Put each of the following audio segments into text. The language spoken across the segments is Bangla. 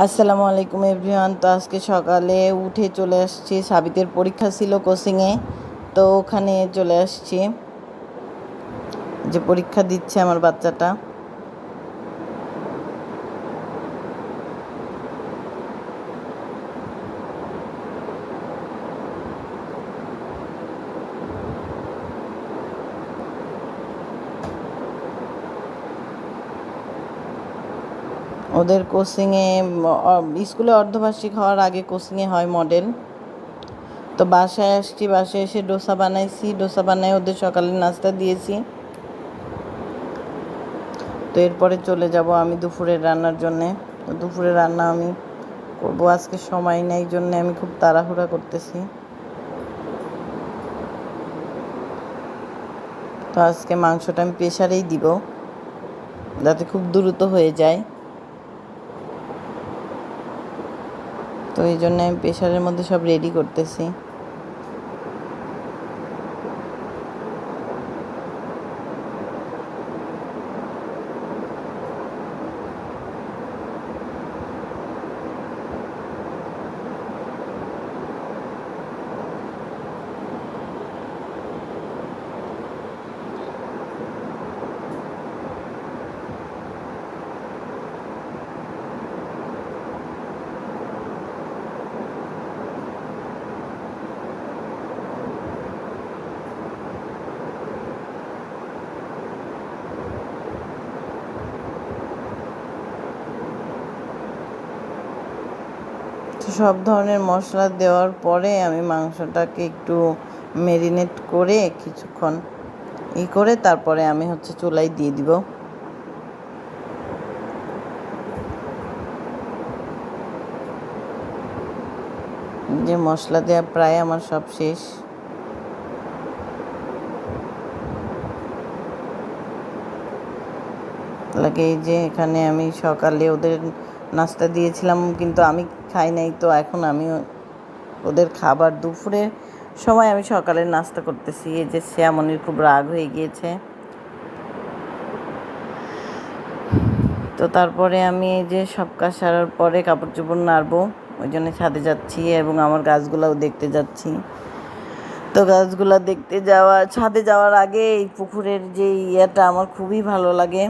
আসসালামু আলাইকুম এভরিওয়ান। তো আজকে সকালে উঠে চলে আসছি, সাবিতের পরীক্ষা ছিল কোচিংয়ে, তো ওখানে চলে আসছি, যে পরীক্ষা দিচ্ছে আমার বাচ্চাটা। ওদের কোচিংয়ে স্কুলে অর্ধবার্ষিক হওয়ার আগে কোচিংয়ে হয় মডেল। তো বাসায় আসছি, বাসায় এসে ডোসা বানাইছি, ডোসা বানাই ওদের সকালে নাস্তা দিয়েছি। তো এরপরে চলে যাব আমি দুপুরের রান্নার জন্যে। তো দুপুরের রান্না আমি করবো, আজকে সময় নেই জন্যে আমি খুব তাড়াহুড়া করতেছি। তো আজকে মাংসটা আমি প্রেসারেই দিব, যাতে খুব দ্রুত হয়ে যায়। তো এই জন্য আমি প্রেসারের মধ্যে সব রেডি করতেছি। তো সব ধরনের মশলা দেওয়ার পরে আমি মাংসটাকে একটু ম্যারিনেট করে কিছুক্ষণ করে তারপরে আমি চুলায় দিয়ে দিব। যে মশলা দেওয়া প্রায় আমার সব শেষ। লাগে এই যে এখানে আমি সকালে ওদের নাস্তা দিয়েছিলাম, কিন্তু আমি খাই নাই। তো এখন আমি ওদের খাবার দুপুরের সময় আমি সকালের নাস্তা করতেছি। এই যে শ্যামনির খুব রাগ হয়ে গিয়েছে। তো তারপরে আমি এই যে সব কাজ সারার পরে কাপড় চোপড় নাড়বো, ওই জন্য ছাদে যাচ্ছি এবং আমার গাছগুলাও দেখতে যাচ্ছি। তো গাছগুলা দেখতে ছাদে যাওয়ার আগে এই পুকুরের যে ইয়েটা আমার খুবই ভালো লাগে।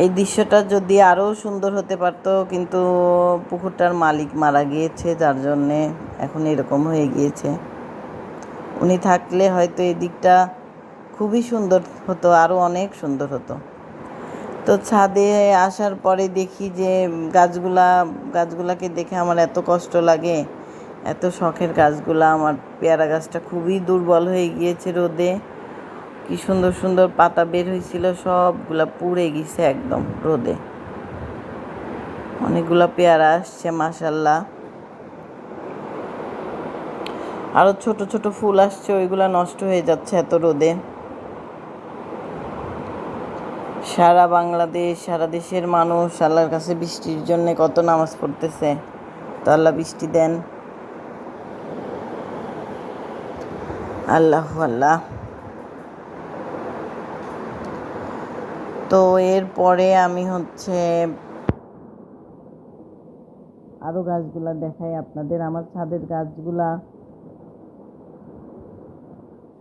এই দৃশ্যটা যদি আরও সুন্দর হতে পারতো, কিন্তু পুকুরটার মালিক মারা গিয়েছে, যার জন্যে এখন এরকম হয়ে গিয়েছে। উনি থাকলে হয়তো এই দিকটা খুবই সুন্দর হতো, আরও অনেক সুন্দর হতো। তো ছাদে আসার পরে দেখি যে গাছগুলাকে দেখে আমার এত কষ্ট লাগে। এত শখের গাছগুলা, আমার পেয়ারা গাছটা খুবই দুর্বল হয়ে গিয়েছে রোদে। কি সুন্দর সুন্দর পাতা বের হয়েছিল, সবগুলা পুড়ে গেছে একদম রোদে। অনেকগুলা পেয়ারা আসছে মাশাল্লাহ, আরও ছোট ছোট ফুল আসছে, ওইগুলা নষ্ট হয়ে যাচ্ছে এত রোদে। সারা বাংলাদেশ, সারা দেশের মানুষ আল্লাহর কাছে বৃষ্টির জন্য কত নামাজ পড়তেছে। তো আল্লাহ বৃষ্টি দেন, আল্লাহ আল্লাহ। তো এরপরে আমি আরও গাছগুলা দেখাই আপনাদের। আমার ছাদের গাছগুলা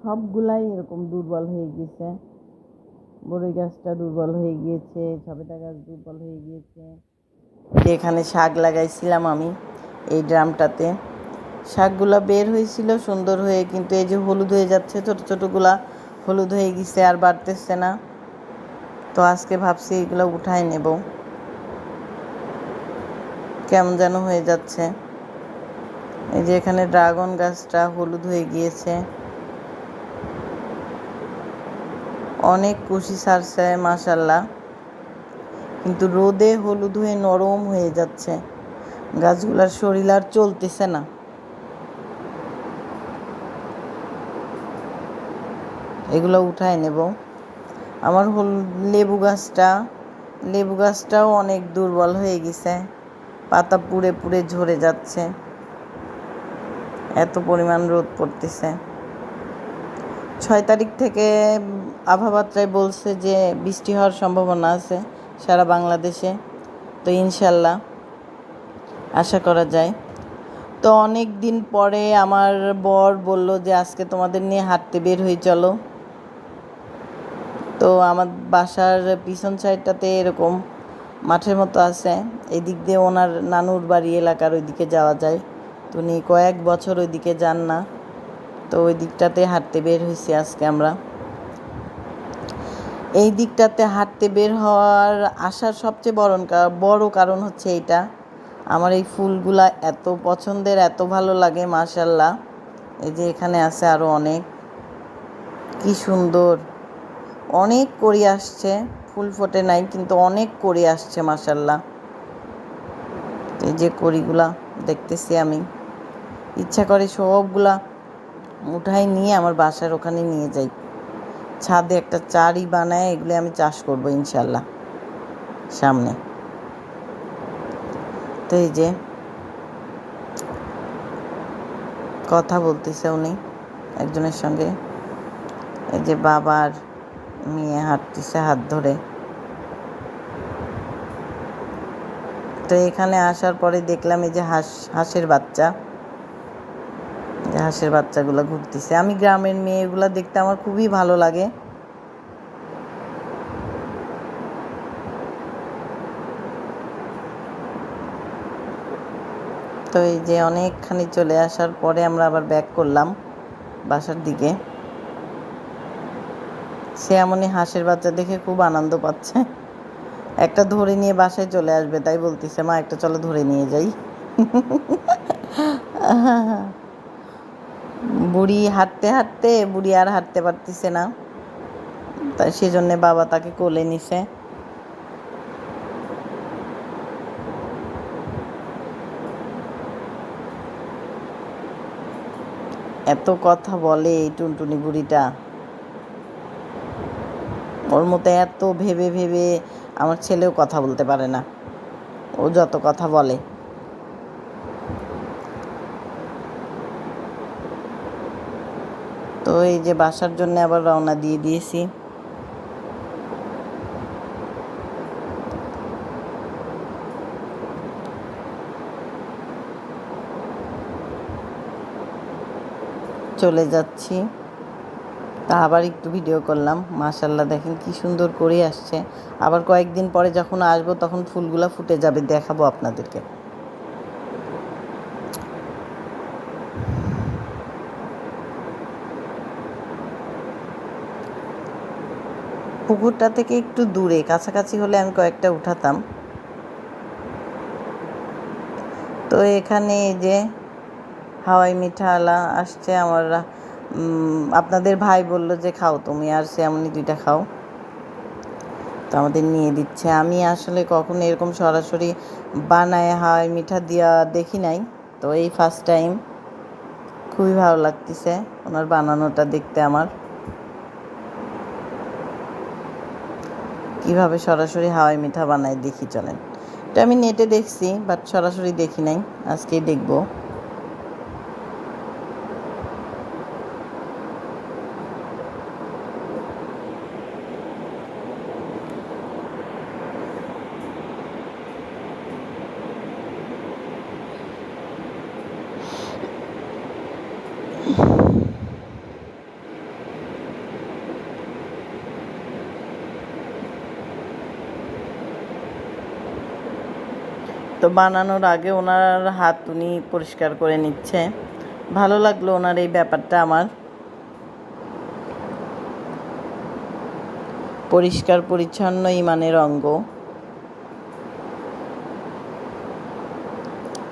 সবগুলাই এরকম দুর্বল হয়ে গিয়েছে। বড়ই গাছটা দুর্বল হয়ে গিয়েছে, সবেদা গাছ দুর্বল হয়ে গিয়েছে। এখানে শাক লাগাইছিলাম আমি এই ড্রামটাতে, শাকগুলা বের হয়েছিল সুন্দর হয়ে, কিন্তু এই যে হলুদ হয়ে যাচ্ছে, ছোটো ছোটোগুলা হলুদ হয়ে গেছে, আর বাড়তেছে না। তো আজকে ভাবছি এগুলো উঠাই নেব, কেমন যেন হয়ে যাচ্ছে। এই যে এখানে ড্রাগন গাছটা হলুদ হয়ে গিয়েছে, অনেক কুশি ছাড়ছে মাশাল্লাহ, কিন্তু রোদে হলুদ হয়ে নরম হয়ে যাচ্ছে, গাছগুলার শরীর আর চলতেছে না। এগুলো উঠায় নেব। আমার লেবু গাছটাও অনেক দুর্বল হয়ে গেছে, পাতা পুড়ে পুড়ে ঝরে যাচ্ছে, এত পরিমাণ রোদ পড়তেছে। 6 তারিখ থেকে আবহাওয়াত্রায় বলছে যে বৃষ্টি হওয়ার সম্ভাবনা আছে সারা বাংলাদেশে। তো ইনশাল্লাহ আশা করা যায়। তো অনেক দিন পরে আমার বর বলল যে আজকে তোমাদের নিয়ে হাঁটতে বের হয়ে চলো। তো আমার বাসার পিছন সাইডটাতে এরকম মাঠের মতো আছে, এই দিক দিয়ে ওনার নানুর বাড়ি এলাকার ওইদিকে যাওয়া যায়। তো উনি কয়েক বছর ওইদিকে যান না, তো ওই দিকটাতে হাঁটতে বের হয়েছি আজকে আমরা। এই দিকটাতে হাঁটতে বের হওয়ার আসার সবচেয়ে বড় কারণ হচ্ছে এইটা, আমার এই ফুলগুলা এত পছন্দের, এত ভালো লাগে মাশাল্লাহ। এই যে এখানে আছে আরও অনেক, কি সুন্দর, অনেক কড়ি আসছে, ফুল ফোটে নাই কিন্তু অনেক কড়ি আসছে মাশাল্লাহ। এই যে কড়িগুলা দেখতেছি আমি, ইচ্ছা করে সবগুলা উঠাই নিয়ে আমার বাসার ওখানে নিয়ে যাই, ছাদে একটা চারি বানায় এগুলো আমি চাষ করবো ইনশাল্লাহ সামনে। তো এই যে কথা বলতেছে উনি একজনের সঙ্গে, এই যে বাবার মেয়ে হাঁটতেছে হাত ধরে। তো এখানে আসার পরে দেখলাম এই যে হাঁসের বাচ্চাগুলো ঘুরতেছে। আমি গ্রামের মেয়েগুলো দেখতে আমার খুবই ভালো লাগে। তো এই যে অনেকখানি চলে আসার পরে আমরা আবার ব্যাক করলাম বাসার দিকে। সে এমনই হাঁসের বাচ্চা দেখে খুব আনন্দ পাচ্ছে, একটা ধরে নিয়ে বাসায় চলে আসবে, তাই বলতেছে মা একটা চলো ধরে নিয়ে যাই। বুড়ি হাঁটতে হাঁটতে বুড়ি আর হাঁটতে পারতেছে না, তাই সেজন্য বাবা তাকে কোলে নিছে। এত কথা বলে এই টুনটুনি বুড়িটা, ওর মতো এত ভেবে ভেবে আমার ছেলেও কথা বলতে পারে না, ও যত কথা বলে। তো এই যে বাসার জন্য আবার রওনা দিয়ে দিয়েছি। চলে যাচ্ছি, তা আবার একটু ভিডিও করলাম। মাশাল্লাহ দেখেন কি সুন্দর করে আসছে। আবার কয়েকদিন পরে যখন আসবো তখন ফুলগুলা ফুটে যাবে, দেখাবো আপনাদেরকে। পুকুরটা থেকে একটু দূরে, কাছাকাছি হলে আমি কয়েকটা উঠাতাম। তো এখানে এই যে হাওয়াই মিঠালা আসছে আমার, আপনাদের ভাই বলল যে খাও তুমি আর শ্যামনি দুইটা খাও, তো আমাদের নিয়ে দিচ্ছে। আমি আসলে কখনো এরকম সরাসরি বানায় হাওয়াই মিঠা দিয়া দেখি নাই, তো এই ফার্স্ট টাইম। খুবই ভালো লাগতেছে ওনার বানানোটা দেখতে আমার, কিভাবে সরাসরি হাওয়াই মিঠা বানায় দেখি চলেন। এটা আমি নেটে দেখছি বাট সরাসরি দেখি নাই, আজকেই দেখবো। তো বানানোর আগে ওনার হাত উনি পরিষ্কার করে নিচ্ছে, ভালো লাগলো ওনার এই ব্যাপারটা আমার। পরিষ্কার পরিচ্ছন্ন ইমানের অঙ্গ।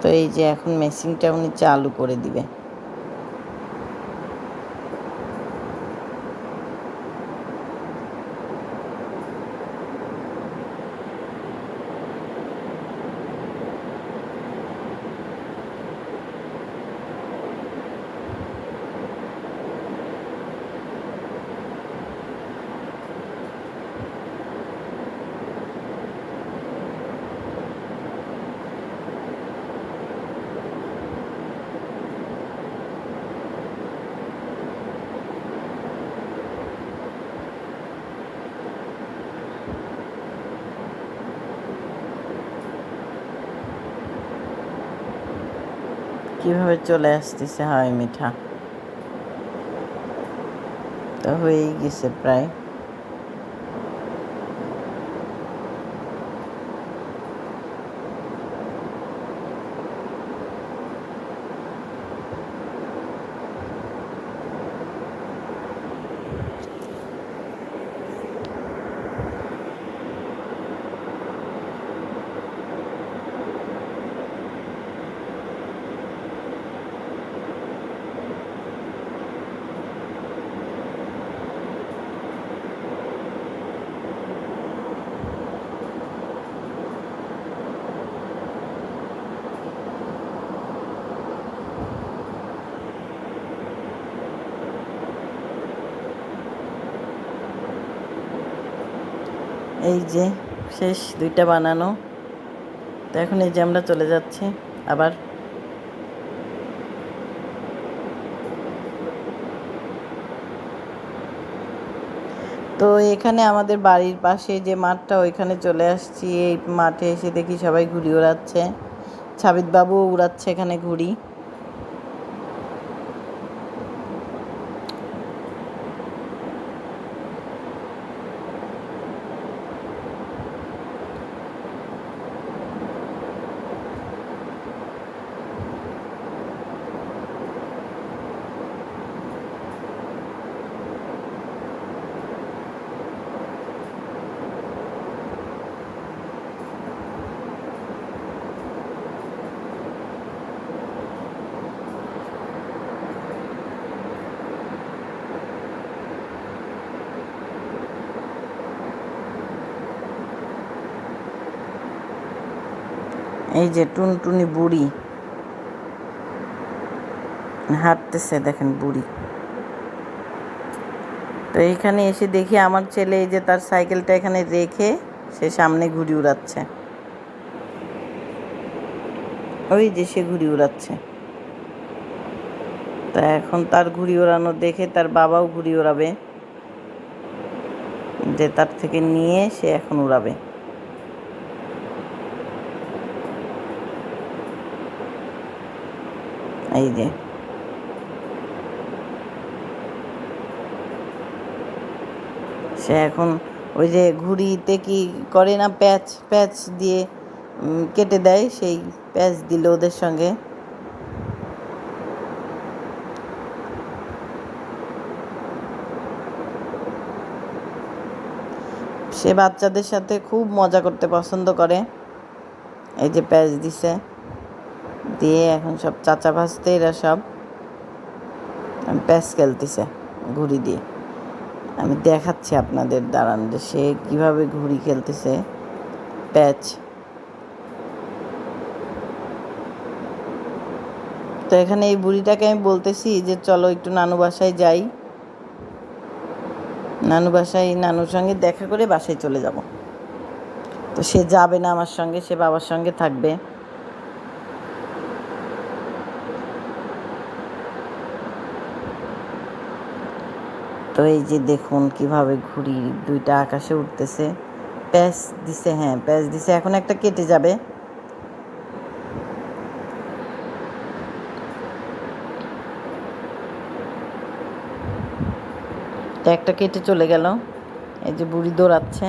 তো এই যে এখন মেশিনটা উনি চালু করে দিবে। কিভাবে চলে আসতেছে হাওয়াই মিঠা। তো হয়েই গেছে প্রায়। এই যে শেষ 2টা বানানো। তো এখন এই যে আমরা চলে যাচ্ছি আবার। তো এখানে আমাদের বাড়ির পাশে যে মাঠটা, ওইখানে চলে আসছি। এই মাঠে এসে দেখি সবাই ঘুড়ি ওড়াচ্ছে। সাবিত বাবুও উড়াচ্ছে এখানে ঘুড়ি। এই যে টুনটুনি বুড়ি হাঁটতেছে, দেখেন বুড়ি। তো এইখানে এসে দেখি আমার ছেলে এই যে তার সাইকেলটা এখানে রেখে সে সামনে ঘুড়ি উড়াচ্ছে। ওই যে সে ঘুড়ি উড়াচ্ছে। তা এখন তার ঘুড়ি ওড়ানো দেখে তার বাবাও ঘুড়ি ওড়াবে, যে তার থেকে নিয়ে সে এখন উড়াবে। এই যে সে এখন ওই যে ঘুড়িতে কি করে না, প্যাচ প্যাচ দিয়ে কেটে দেয়, সেই প্যাচ দিল ওদের সঙ্গে। সে বাচ্চাদের সাথে খুব মজা করতে পছন্দ করে। এই যে প্যাচ দিছে, দিয়ে এখন সব চাচা ভাজতে এরা সব প্যাচ খেলতেছে ঘুড়ি দিয়ে। আমি দেখাচ্ছি আপনাদের, দাঁড়ান, যে সে কীভাবে ঘুড়ি খেলতেছে প্যাচ। তো এখানে এই বুড়িটাকে আমি বলতেছি যে চলো একটু নানু বাসায় যাই, নানু বাসায় নানুর সঙ্গে দেখা করে বাসায় চলে যাব। তো সে যাবে না আমার সঙ্গে, সে বাবার সঙ্গে থাকবে। তো এই যে দেখুন কিভাবে ঘুড়ি 2টা আকাশে উঠতেছে। প্যাচ দিছে, হ্যাঁ প্যাচ দিছে, এখন একটা কেটে যাবে। তো একটা কেটে চলে গেল। এই যে বুড়ি দৌড়াচ্ছে।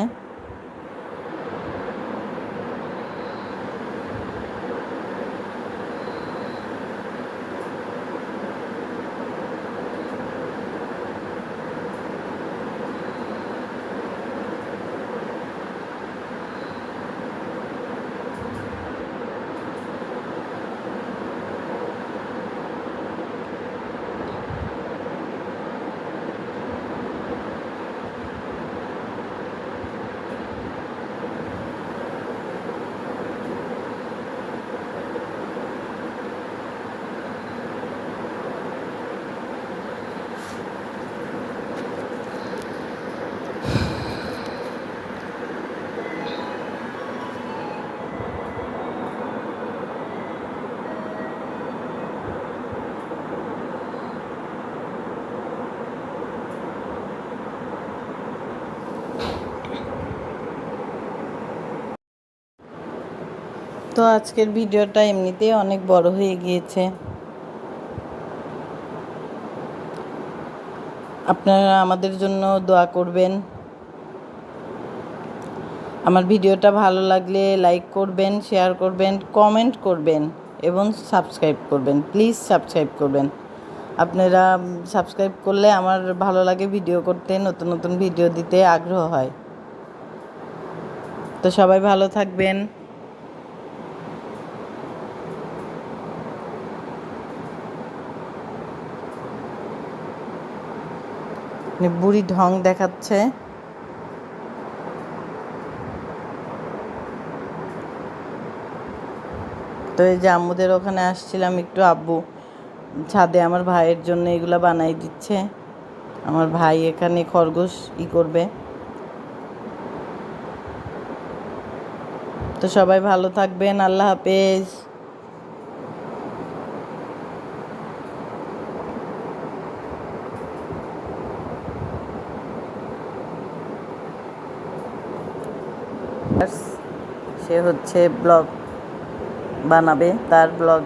তো আজকের ভিডিওটা এমনিতেই অনেক বড় হয়ে গিয়েছে। আপনারা আমাদের জন্য দোয়া করবেন। আমার ভিডিওটা ভালো লাগলে লাইক করবেন, শেয়ার করবেন, কমেন্ট করবেন এবং সাবস্ক্রাইব করবেন। প্লিজ সাবস্ক্রাইব করবেন। আপনারা সাবস্ক্রাইব করলে আমার ভালো লাগে ভিডিও করতে, নতুন নতুন ভিডিও দিতে আগ্রহ হয়। তো সবাই ভালো থাকবেন। বুড়ি ঢং দেখাচ্ছে। তো এই যে আম্মুদের ওখানে আসছিলাম একটু, আব্বু ছাদে আমার ভাইয়ের জন্য এগুলা বানাই দিচ্ছে। আমার ভাই এখানে খরগোশ করবে। তো সবাই ভালো থাকবেন। আল্লাহ হাফেজ। সে হচ্ছে ব্লগ বানাবে, তার ব্লগ